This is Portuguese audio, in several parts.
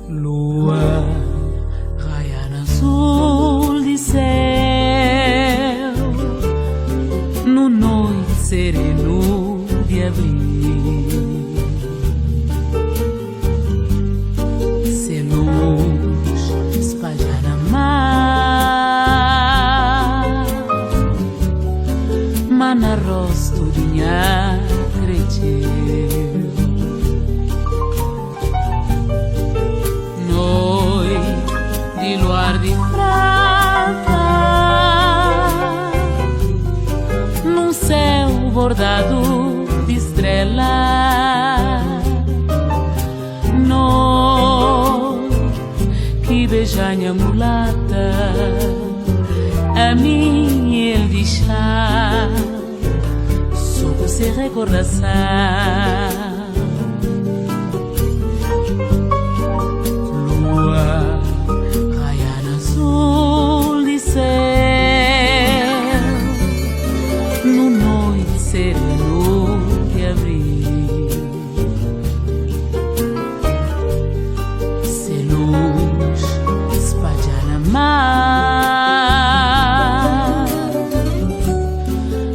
Lua raia no azul de céu, no noite sereno de abril, se luz espalha na mar, mana rosto de minha creteu. De luar de prata, num céu bordado de estrela, nós que beijanha mulata, a mim ele deixa, só você recordação. No noite sereno de abril, se luz espalha na mar,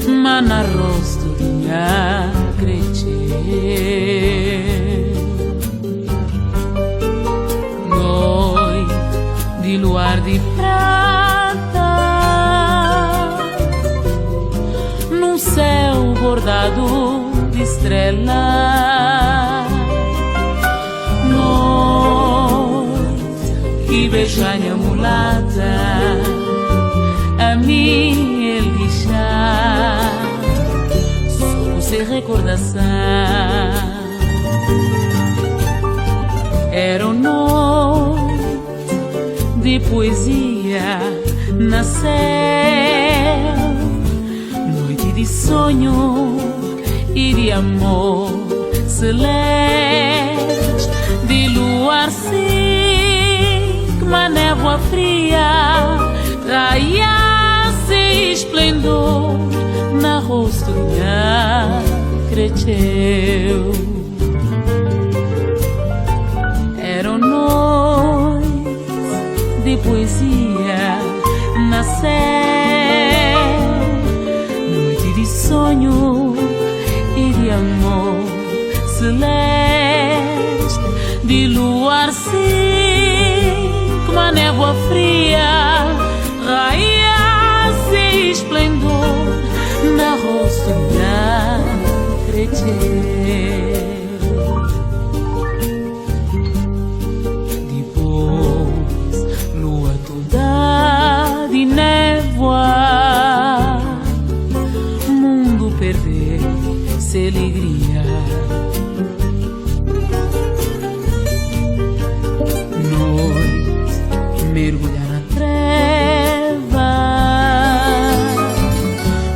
mana rosto de minha creteu, noite de luar de prata, num céu bordado de estrela, noite que beijanha mulata, a mim ele deixa, só você recordação. Era uma noite de poesia na céu, noite de sonho e de amor celeste, de luar sim, uma névoa fria raia-se esplendor na rosto minha creteu. Era noite de poesia na céu, noite de sonho e de amor celeste, de luar sim, como a névoa fria raia-se esplendor na rosto da creteu. De névoa, mundo perder-se alegria, noite mergulhar na treva,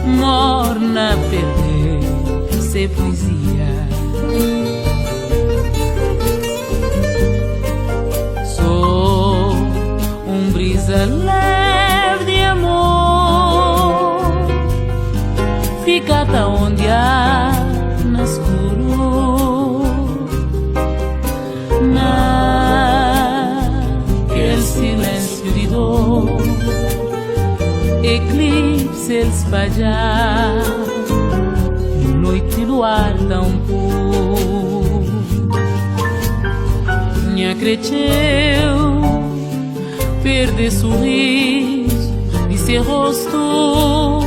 morna perder-se poesia, sou brisa leve de amor, fica até onde há no escuro, naquele silêncio de dor, eclipse ele espalhar, noite de luar tão puro, minha creteu, perder sorriso de seu rosto,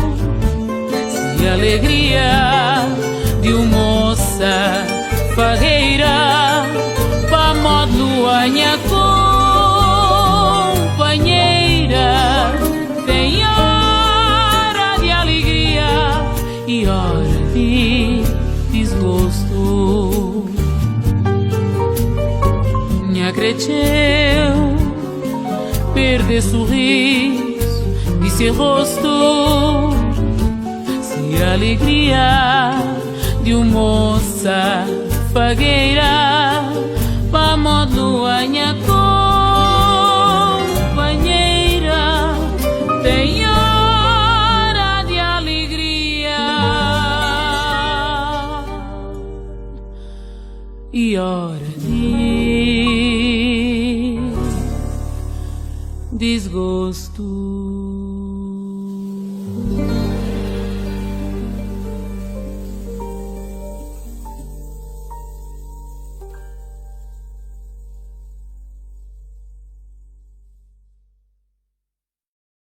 se a alegria de uma moça fagueira, pa modo luanha companheira, tem hora de alegria e hora de desgosto, minha creteu, perder sorriso de seu rosto, se a alegria de uma moça fagueira, pa hora de desgosto.